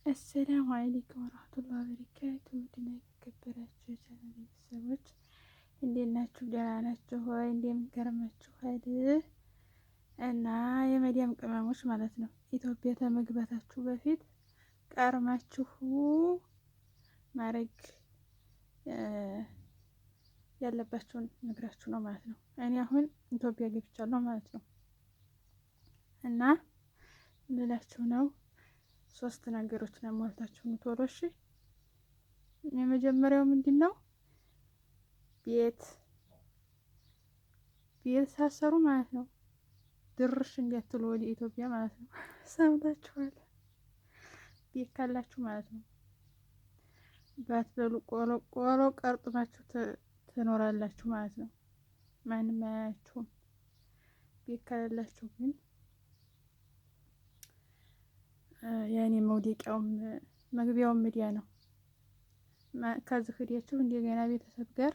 አሰላሙ አለይኩም ወራህመቱላሂ ወበረካቱ። ውድና የተከበራችሁ የቻናሌ ቤተሰቦች እንዴት ናችሁ? ደህና ናችሁ ሆይ? እንደምን ከረማችኋል? እና የመዲያም ቅመሞች ማለት ነው ኢትዮጵያ ከመግባታችሁ በፊት ቀርማችሁ ማድረግ ያለባችሁን ነግራችሁ ነው ማለት ነው። እኔ አሁን ኢትዮጵያ ገብቻለሁ ማለት ነው እና ልላችሁ ነው 3 ነገሮችን አሟልታችሁ ቶሎ እሺ። የመጀመሪያው ምንድነው? ቤት ሳሰሩ ማለት ነው ድርሽ እንዲያትሉ ወደ ኢትዮጵያ ማለት ነው። ሰምታችኋል? ቤት ካላችሁ ማለት ነው ባትበሉ ቆሎ ቀርጥማችሁ ትኖራላችሁ ማለት ነው። ማንም አያያችሁም። ቤት ከሌላችሁ ግን ያኔ መውደቂያውም መግቢያውም ሚዲያ ነው። ከዚህ ሂዳችሁ እንደገና ቤተሰብ ጋር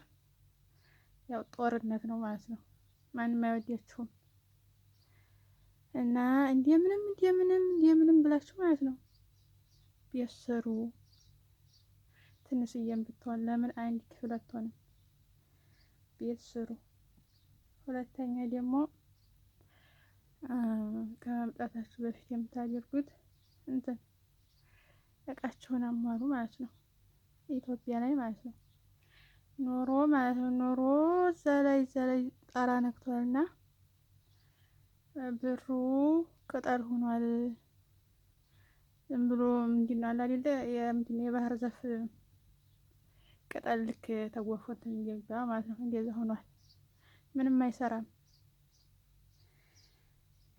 ያው ጦርነት ነው ማለት ነው። ማንም አይወዳችሁም እና እንደምንም ብላችሁ ማለት ነው ቤት ስሩ። ትንሽዬም ብትሆን ለምን አንድ ክፍል አትሆንም? ቤት ስሩ። ሁለተኛ ደግሞ ከመምጣታችሁ በፊት የምታደርጉት እቃችሁን አሟሉ ማለት ነው። ኢትዮጵያ ላይ ማለት ነው ኖሮ ማለት ነው ኖሮ ዘላይ ጣራ ነክቷልና ብሩ ቅጠል ሆኗል። ዝም ብሎ ምንድነው አለ አይደለ የባህር ዛፍ ቅጠል ልክ ተጎፎት እንጀባ ማለት ነው። እንደዛ ሆኗል። ምንም አይሰራም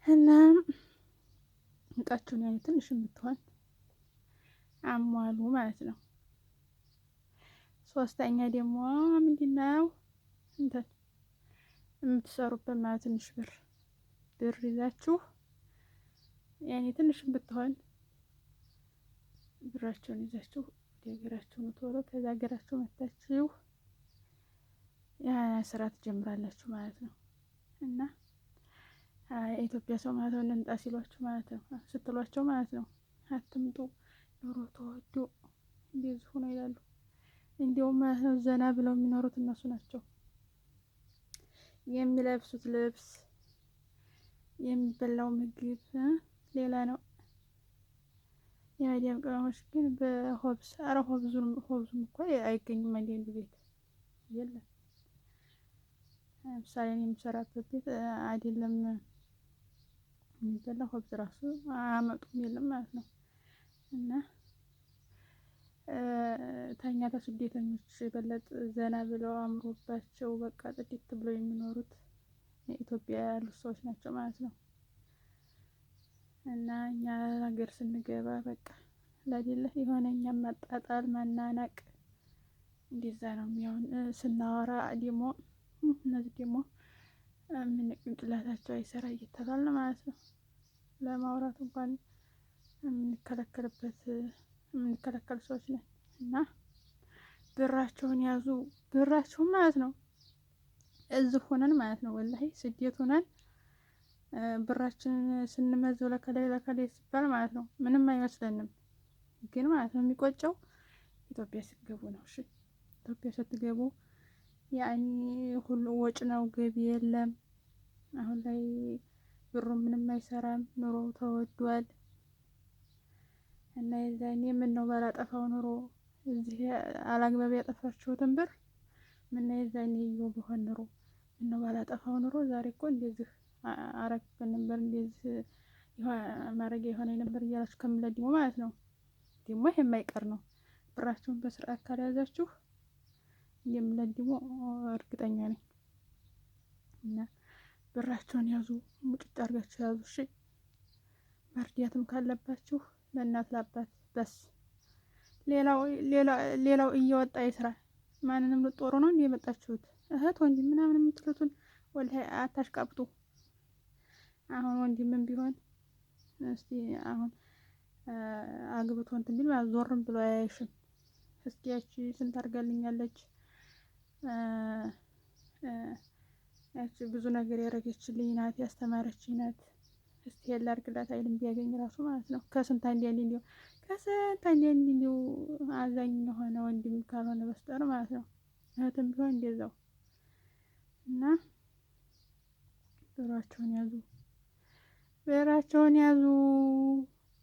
እና እቃችሁን ያኔ ትንሽ የምትሆን አሟሉ ማለት ነው። ሶስተኛ ደግሞ ምንድነው የምትሰሩበት ማለት ትንሽ ብር ይዛችሁ ያኔ ትንሽም ብትሆን ብራችሁን ይዛችሁ ወደ ሀገራችሁ ቶሎ ከዛ ሀገራችሁ መጣችሁ ያ ስራ ትጀምራላችሁ ማለት ነው። እና የኢትዮጵያ ሰው ማለት ነው እንምጣ ሲሏችሁ ማለት ነው ስትሏቸው ማለት ነው አትምጡ ኑሮ ተወዶ እንደዚህ ሆኖ ይላሉ። እንዲያውም ማለት ነው ዘና ብለው የሚኖሩት እነሱ ናቸው። የሚለብሱት ልብስ የሚበላው ምግብ ሌላ ነው። የመዲያም ቅመሞች ግን በሆብስ ሆብዙም እኮ አይገኝም። አንዳንድ ቤት የለም። ለምሳሌ እኔ የምሰራበት ቤት አይደለም የሚበላ ሆብዝ ራሱ አመጡም የለም ማለት ነው። እና ተኛ ከስደተኞች የበለጠ ዘና ብለው አምሮባቸው በቃ ጥቂት ብለው የሚኖሩት ኢትዮጵያ ያሉት ሰዎች ናቸው ማለት ነው። እና እኛ ሀገር ስንገባ በቃ ለሌለ የሆነ እኛም ማጣጣል ማናናቅ እንደዛ ነው የሚሆን። ስናወራ ደግሞ እነዚህ ደግሞ ምን ቅንጭላታቸው አይሰራ እየተባለ ማለት ነው ለማውራት እንኳን የምንከለከል ሰዎች ነን። እና ብራቸውን ያዙ። ብራቸውን ማለት ነው እዚህ ሆነን ማለት ነው ወላሂ ስደት ሆነን ብራችንን ስንመዘው ለከላይ ሲባል ማለት ነው ምንም አይመስለንም። ግን ማለት ነው የሚቆጨው ኢትዮጵያ ስትገቡ ነው። እሺ ኢትዮጵያ ስትገቡ ያኔ ሁሉ ወጭ ነው፣ ገቢ የለም። አሁን ላይ ብሩ ምንም አይሰራም፣ ኑሮ ተወዷል። እና የዛኔ ምን ነው ባላጠፋው ኑሮ እዚህ አላግባብ ያጠፋችሁትን ብር ምን ነው የዛኔ ይኸው በሆን ኑሮ ምን ነው ባላጠፋው ኑሮ ዛሬ እኮ እንደዚህ አረግኩኝ ነበር እንደዚህ ማረግ የሆነ ነበር እያላችሁ ከምትለድሙ ማለት ነው። ደግሞ ይሄ የማይቀር ነው። ብራችሁን በስርዓት ካልያዛችሁ እንደምትለድሙ እርግጠኛ ነኝ። እና ብራችሁን ያዙ፣ ሙጭጭ አድርጋችሁ ያዙ። እሺ መርዳትም ካለባችሁ ለእናት ለአባት በስ ሌላው እየወጣ ይስራ። ማንንም ልጦሩ ነው እንዴ የመጣችሁት? እህት ወንድም ምናምን የምትሉትን ወላሂ አታሽቃብጡ። አሁን ወንድምም ቢሆን እስቲ አሁን አግብቶ እንትን ቢል ዞርም ብሎ አያይሽም። እስኪ ያቺ ስንት አድርጋልኛለች ያቺ ብዙ ነገር ያደረገችልኝ ናት፣ ያስተማረችኝ ናት እስቲ ሄላ አድርግላት አይልም ቢያገኝ ራሱ ማለት ነው። ከስንት አንዴ እንዲሁ ከስንት አንዴ እንዲሁ አዛኝ የሆነ ወንድም ካልሆነ በስተቀር ማለት ነው። እህትም ቢሆን እንደዛው እና ብራቸውን ያዙ፣ ብራቸውን ያዙ፣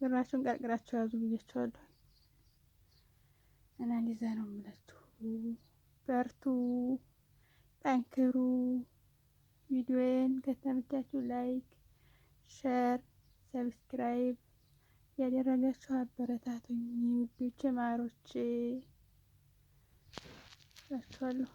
ብራቸውን ቀርቅራቸው ያዙ ብያቸዋለሁ። እና እንደዛ ነው የምላችሁ። በርቱ፣ ጠንክሩ። ቪዲዮዬን ከተመቻችሁ ላይክ፣ ሼር፣ ሰብስክራይብ ያደረጋችሁ አበረታቱኝ ውዶቼ ማሮቼ እላችኋለሁ።